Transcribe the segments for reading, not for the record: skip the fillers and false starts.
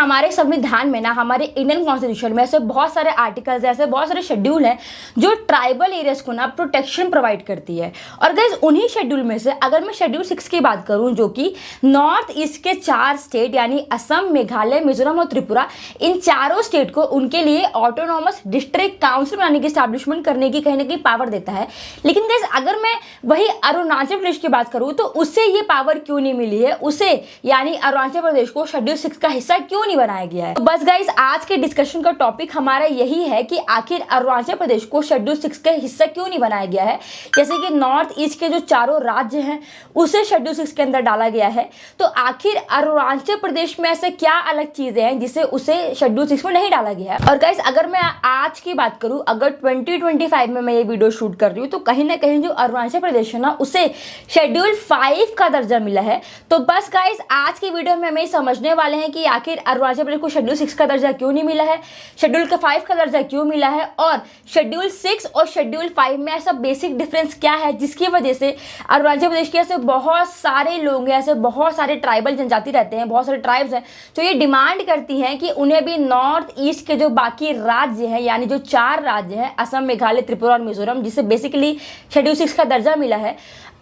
हमारे संविधान में ना, हमारे इंडियन कॉन्स्टिट्यूशन में ऐसे बहुत सारे आर्टिकल्स हैं, ऐसे बहुत सारे शेड्यूल हैं जो ट्राइबल एरियाज को ना प्रोटेक्शन प्रोवाइड करती है। और गाइस उन्हीं शेड्यूल में से अगर मैं शेड्यूल 6 की बात करूं, जो कि नॉर्थ ईस्ट के 4 स्टेट यानी असम, मेघालय, मिजोरम और त्रिपुरा, इन चारों स्टेट को उनके लिए ऑटोनॉमस डिस्ट्रिक्ट काउंसिल बनाने की स्टैब्लिशमेंट करने की कहीं ना कहीं पावर देता है। लेकिन गाइस अगर मैं वही अरुणाचल प्रदेश की बात करूं तो उससे ये पावर क्यों नहीं मिली है, उसे यानी अरुणाचल प्रदेश को शेड्यूल 6 का हिस्सा क्यों नहीं बनाया गया है। तो बस गाइस आज के डिस्कशन का टॉपिक हमारा यही है कि आखिर अरुणाचल प्रदेश को शेड्यूल 6 का हिस्सा क्यों नहीं बनाया गया है। जैसे कि नॉर्थ ईस्ट के जो चारों राज्य हैं उसे शेड्यूल 6 के अंदर डाला गया है, तो आखिर अरुणाचल प्रदेश में ऐसे क्या अलग चीजें हैं जिसे उसे शेड्यूल 6 में नहीं डाला गया है। और गाइस अगर मैं आज की बात करूं, अगर 2025 में मैं ये वीडियो शूट कर रही हूँ तो कहीं ना कहीं जो अरुणाचल प्रदेश है ना उसे शेड्यूल 5 का दर्जा मिला है। तो बस गाइस आज की वीडियो में हमें समझने वाले हैं कि आखिर अरुणाचल प्रदेश को शेड्यूल 6 का दर्जा क्यों नहीं मिला है, शेड्यूल 5 का दर्जा क्यों मिला है, और शेड्यूल 6 और शेड्यूल 5 में ऐसा बेसिक डिफरेंस क्या है जिसकी वजह से अरुणाचल प्रदेश के ऐसे बहुत सारे लोग हैं, ऐसे बहुत सारे ट्राइबल जनजाति रहते हैं, बहुत सारे ट्राइब्स हैं जो ये डिमांड करती हैं कि उन्हें भी नॉर्थ ईस्ट के जो बाकी राज्य हैं यानी जो 4 राज्य हैं असम, मेघालय, त्रिपुरा और मिजोरम, जिसे बेसिकली शेड्यूल 6 का दर्जा मिला है,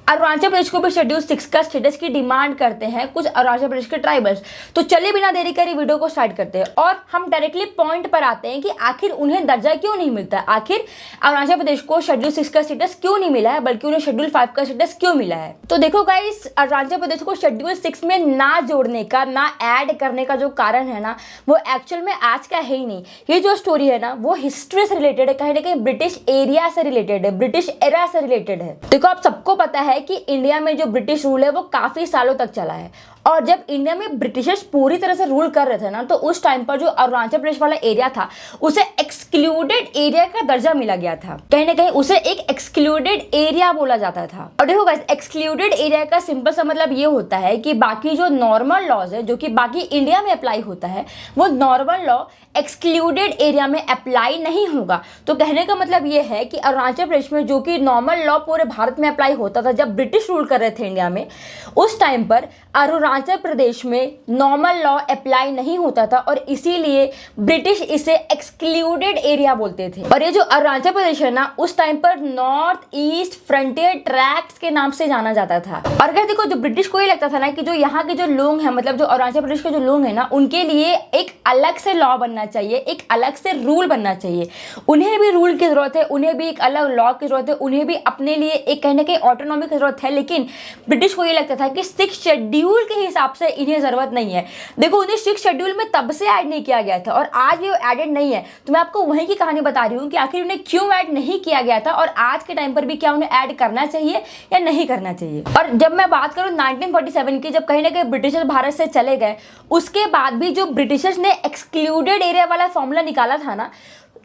अरुणाचल प्रदेश को भी शेड्यूल 6 का स्टेटस की डिमांड करते हैं कुछ अरुणाचल प्रदेश के ट्राइबल्स। तो चलिए बिना देरी करे वीडियो को स्टार्ट करते हैं और हम डायरेक्टली पॉइंट पर आते हैं कि आखिर उन्हें दर्जा क्यों नहीं मिलता है, आखिर अरुणाचल प्रदेश को शेड्यूल 6 का स्टेटस क्यों नहीं मिला है बल्कि उन्हें शेड्यूल 5 का स्टेटस क्यों मिला है। तो देखो गाइस, अरुणाचल प्रदेश को शेड्यूल 6 में ना जोड़ने का, ना ऐड करने का जो कारण है ना, वो एक्चुअल में आज का है ही नहीं। ये जो स्टोरी है ना वो हिस्ट्री से रिलेटेड है, कहीं ना कहीं ब्रिटिश एरिया से रिलेटेड है, ब्रिटिश एरा से रिलेटेड है। देखो आप सबको पता है कि इंडिया में जो ब्रिटिश रूल है वो काफी सालों तक चला है, और जब इंडिया में ब्रिटिशर्स पूरी तरह से रूल कर रहे थे ना तो उस टाइम पर जो अरुणाचल प्रदेश वाला एरिया था उसे एक्सक्लूडेड एरिया का दर्जा मिला गया था, कहीं ना कहीं उसे एक एक्सक्लूडेड एरिया बोला जाता था। और देखो गाइस, एक्सक्लूडेड एरिया का सिंपल सा मतलब ये होता है कि बाकी जो नॉर्मल लॉज है जो कि बाकी इंडिया में अप्लाई होता है वो नॉर्मल लॉ एक्सक्लूडेड एरिया में अप्लाई नहीं होगा। तो कहने का मतलब ये है कि अरुणाचल प्रदेश में जो कि नॉर्मल लॉ पूरे भारत में अप्लाई होता था जब ब्रिटिश रूल कर रहे थे इंडिया में, उस टाइम पर अरुणाचल प्रदेश में नॉर्मल लॉ अप्लाई नहीं होता था और इसीलिए ब्रिटिश इसे एक्सक्लूडेड एरिया बोलते थे। और ये जो अरुणाचल प्रदेश है ना उस टाइम पर नॉर्थ ईस्ट फ्रंटियर ट्रैक्ट्स के नाम से जाना जाता था। और अगर देखो, जो ब्रिटिश को ये लगता था ना कि जो यहाँ के जो लोग हैं, मतलब जो अरुणाचल प्रदेश के जो लोग हैं ना, उनके लिए एक अलग से लॉ बनना चाहिए, एक अलग से रूल बनना चाहिए, उन्हें भी रूल की जरूरत है, उन्हें भी एक अलग लॉ की जरूरत है, उन्हें भी अपने लिए एक कहीं ना कहीं ऑटोनॉमी की जरूरत है। लेकिन ब्रिटिश को ये लगता था कि 6 शेड्यूल के हिसाब से इन्हें जरूरत नहीं है। देखो, उन्हें 6 शेड्यूल में तब से ऐड नहीं किया गया था और आज भी वो एडेड नहीं है। तो मैं आपको वहीं की कहानी बता रही हूँ कि आखिर उन्हें क्यों ऐड नहीं किया गया था और आज के टाइम पर भी क्या उन्हें ऐड करना चाहिए या नहीं करना चाहिए। और जब मैं बात करूँ 1947 की, जब कहीं ना कहीं ब्रिटिशर्स भारत से चले गए, उसके बाद भी जो ब्रिटिशर्स ने एक्सक्लूडेड एरिया वाला फॉर्मूला निकाला था ना,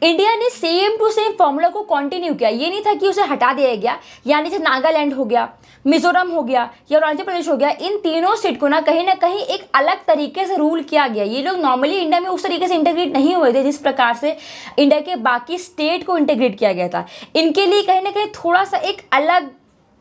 इंडिया ने सेम टू सेम फॉर्मूला को कंटिन्यू किया। ये नहीं था कि उसे हटा दिया गया, यानी जैसे नागालैंड हो गया, मिजोरम हो गया या अरुणाचल प्रदेश हो गया, इन तीनों स्टेट को ना कहीं एक अलग तरीके से रूल किया गया। ये लोग नॉर्मली इंडिया में उस तरीके से इंटीग्रेट नहीं हुए थे जिस प्रकार से इंडिया के बाकी स्टेट को इंटीग्रेट किया गया था। इनके लिए कहीं ना कहीं थोड़ा सा एक अलग,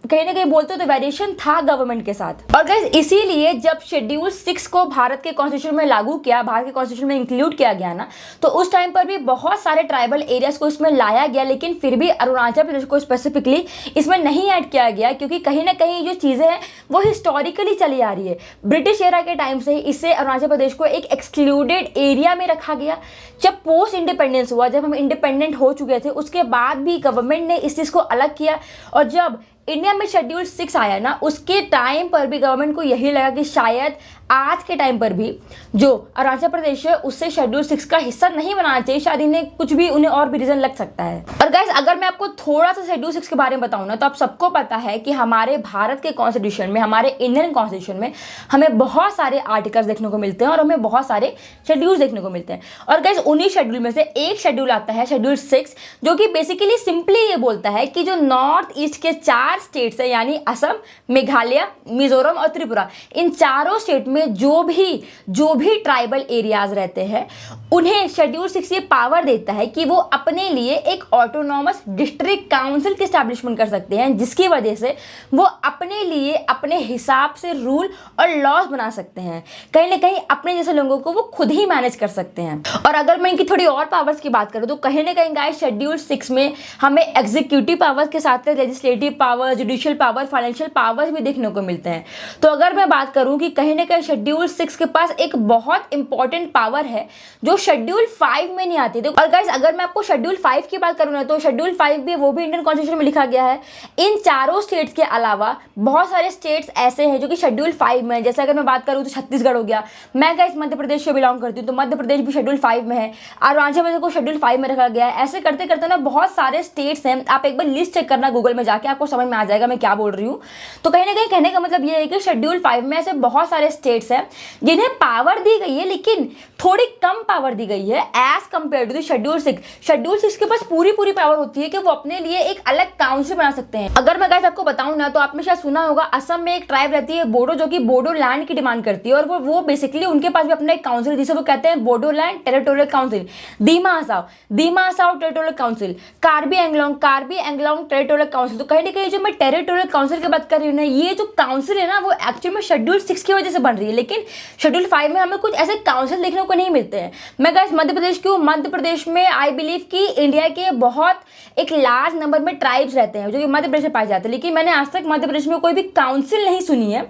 कहीं ना कहीं बोलते हो तो वेरिएशन था गवर्नमेंट के साथ। और गाइस इसीलिए जब शेड्यूल 6 को भारत के कॉन्स्टिट्यूशन में लागू किया, भारत के कॉन्स्टिट्यूशन में इंक्लूड किया गया ना, तो उस टाइम पर भी बहुत सारे ट्राइबल एरियाज को इसमें लाया गया, लेकिन फिर भी अरुणाचल प्रदेश को स्पेसिफिकली इसमें नहीं ऐड किया गया क्योंकि कहीं ना कहीं जो चीज़ें हैं वो हिस्टोरिकली चली आ रही है। ब्रिटिश एरा के टाइम से ही इससे अरुणाचल प्रदेश को एक एक्सक्लूडेड एरिया में रखा गया। जब पोस्ट इंडिपेंडेंस हुआ, जब हम इंडिपेंडेंट हो चुके थे, उसके बाद भी गवर्नमेंट ने इस चीज़ को अलग किया। और जब इंडिया में शेड्यूल 6 आया ना, उसके टाइम पर भी गवर्नमेंट को यही लगा कि शायद आज के टाइम पर भी जो अरुणाचल प्रदेश है उससे शेड्यूल 6 का हिस्सा नहीं बनाना चाहिए। शायद इन्हें कुछ भी, उन्हें और भी रीजन लग सकता है। और गाइस अगर मैं आपको थोड़ा सा शेड्यूल 6 के बारे में बताऊं ना, तो आप सबको पता है कि हमारे भारत के कॉन्स्टिट्यूशन में, हमारे इंडियन कॉन्स्टिट्यूशन में हमें बहुत सारे आर्टिकल्स देखने को मिलते हैं और हमें बहुत सारे शेड्यूल्स देखने को मिलते हैं। और गाइस उन्हीं शेड्यूल में से एक शेड्यूल आता है शेड्यूल 6, जो कि बेसिकली सिंपली ये बोलता है कि जो नॉर्थ ईस्ट के 4 स्टेट्स है यानी असम, मेघालय, मिजोरम और त्रिपुरा, इन चारों स्टेट में जो भी ट्राइबल एरियाज रहते हैं उन्हें शेड्यूल 6 ये पावर देता है कि वो अपने लिए एक ऑटोनॉमस डिस्ट्रिक्ट काउंसिल की एस्टैब्लिशमेंट कर सकते हैं, जिसकी वजह से वो अपने लिए अपने हिसाब से रूल और लॉज बना सकते हैं। कहीं ना कहीं अपने जैसे लोगों को वो खुद ही मैनेज कर सकते हैं। और अगर मैं इनकी थोड़ी और पावर्स की बात करूँ तो कहीं ना कहीं गाइस शेड्यूल 6 में हमें एग्जीक्यूटिव पावर्स के साथ legislative power, judicial power, financial powers भी देखने को मिलते हैं। तो अगर मैं बात करूँ कि कहीं ना कहीं शेड्यूल 6 के पास एक बहुत इंपॉर्टेंट पावर है जो शेड्यूल 5 में नहीं आती। और गाइस अगर मैं आपको शेड्यूल 5 की बात करूँ ना तो शेड्यूल 5 भी वो भी इंडियन कॉन्स्टिट्यूशन में लिखा गया है। इन चारों स्टेट्स के अलावा बहुत सारे स्टेट्स ऐसे हैं जो कि शेड्यूल 5 में है। जैसे अगर मैं बात करूँ तो छत्तीसगढ़ हो गया, मैं गाइस मध्य प्रदेश से बिलोंग करती हूँ तो मध्य प्रदेश भी शेड्यूल 5 में है, अरुणाचल प्रदेश को शेड्यूल 5 में रखा गया है। ऐसे करते करते ना बहुत सारे स्टेट्स हैं, आप एक बार लिस्ट चेक करना गूगल में जाके, आपको समझ में आ जाएगा मैं क्या बोल रही हूँ। तो कहीं ना कहीं कहने का मतलब ये है कि शेड्यूल 5 में ऐसे बहुत सारे स्टेट्स हैं जिन्हें पावर दी गई है लेकिन थोड़ी कम पावर दी गई है as compared to schedule 6। Schedule 6 के पास पूरी पावर होती है कि वो अपने लिए एक अलग काउंसिल बना सकते हैं। अगर मैं गाइस आपको बताऊं ना तो आपने शायद सुना होगा असम में एक ट्राइब रहती है बोडो, जो कि बोडो लैंड की डिमांड करती है और वो बेसिकली उनके पास भी अपना एक काउंसिल जिसे वो कहते हैं Bodoland territorial council, Dima Hasao territorial council, Karbi Anglong territorial council. तो कहीं ना कहीं जो मैं टेरिटोरियल काउंसिल की बात कर रही हूँ ना, ये जो काउंसिल है ना वो एक्चुअली में शेड्यूल 6 की वजह से बन रही है, लेकिन शेड्यूल 5 में हमें कुछ ऐसे काउंसिल देखने को नहीं मिलते हैं। मैं गाइस मध्य प्रदेश की हूँ, मध्य प्रदेश में आई बिलीव कि इंडिया के बहुत एक लार्ज नंबर में ट्राइब्स रहते हैं जो कि मध्य प्रदेश में पाए जाते हैं, लेकिन मैंने आज तक मध्य प्रदेश में कोई भी काउंसिल नहीं सुनी है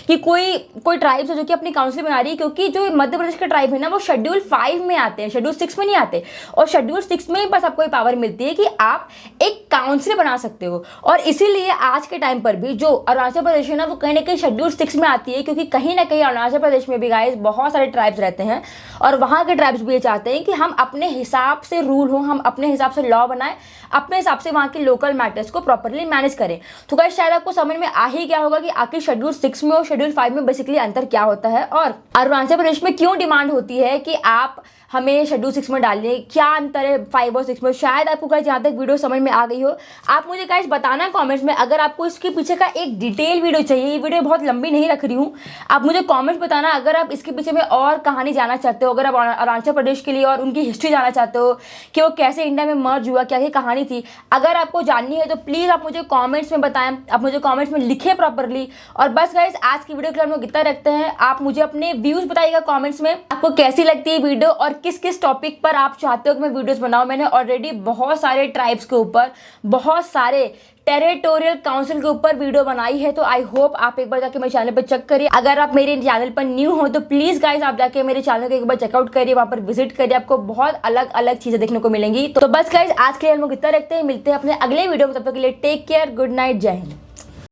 कि कोई ट्राइब्स है जो कि अपनी काउंसिल बना रही है, क्योंकि जो मध्य प्रदेश के ट्राइब है ना वो शेड्यूल 5 में आते हैं, शेड्यूल 6 में नहीं आते। और शेड्यूल 6 में ही बस आपको पावर मिलती है कि आप एक काउंसिल बना सकते हो। और इसीलिए आज के टाइम पर भी जो अरुणाचल प्रदेश है ना वो कहीं ना कहीं शेड्यूल 6 में आती है, क्योंकि कहीं ना कहीं अरुणाचल प्रदेश में भी गाइस बहुत सारे ट्राइब्स रहते हैं और वहाँ के ट्राइब्स भी ये चाहते हैं कि हम अपने हिसाब से रूल हो, हम अपने हिसाब से लॉ बनाए, अपने हिसाब से वहाँ के लोकल मैटर्स को प्रॉपर्ली मैनेज करें। तो गाइस शायद आपको समझ में आ ही गया होगा कि आखिर शेड्यूल 6 में और शेड्यूल 5 में बेसिकली अंतर क्या होता है और अरुणाचल प्रदेश में क्यों डिमांड होती है कि आप हमें शेड्यूल 6 में डालिए, क्या अंतर है 5 और 6 में। शायद आपको गाइस जहाँ तक वीडियो समझ में आ गई हो, आप मुझे गाइस बताना कमेंट्स में। अगर आपको इसके पीछे का एक डिटेल वीडियो चाहिए, ये वीडियो बहुत लंबी नहीं रख रही हूँ, आप मुझे कमेंट्स बताना। अगर आप इसके पीछे में और कहानी जानना चाहते हो, अगर आप अरुणाचल प्रदेश के लिए और उनकी हिस्ट्री जानना चाहते हो कि वो कैसे इंडिया में मर्ज हुआ, क्या कहानी थी, अगर आपको जाननी है तो प्लीज़ आप मुझे कॉमेंट्स में बताएं, आप मुझे कॉमेंट्स में लिखें प्रॉपरली। और बस गाइस आज की वीडियो के लिए हम लोग इतना रखते हैं। आप मुझे अपने व्यूज़ बताइएगा कॉमेंट्स में, आपको कैसी लगती है वीडियो और किस किस टॉपिक पर आप चाहते हो कि मैं वीडियोस बनाऊं। मैंने ऑलरेडी बहुत सारे ट्राइब्स के ऊपर, बहुत सारे टेरिटोरियल काउंसिल के ऊपर वीडियो बनाई है, तो आई होप आप एक बार जाके मेरे चैनल पर चेक करिए। अगर आप मेरे चैनल पर न्यू हो तो प्लीज़ गाइस आप जाके मेरे चैनल को एक बार चेकआउट करिए, वहाँ पर विजिट करिए, आपको बहुत अलग अलग चीज़ें देखने को मिलेंगी। तो बस गाइस आज के लिए हम लोग इतना रखते हैं, मिलते हैं अपने अगले वीडियो में, तब तक के लिए टेक केयर, गुड नाइट, जय हिंद।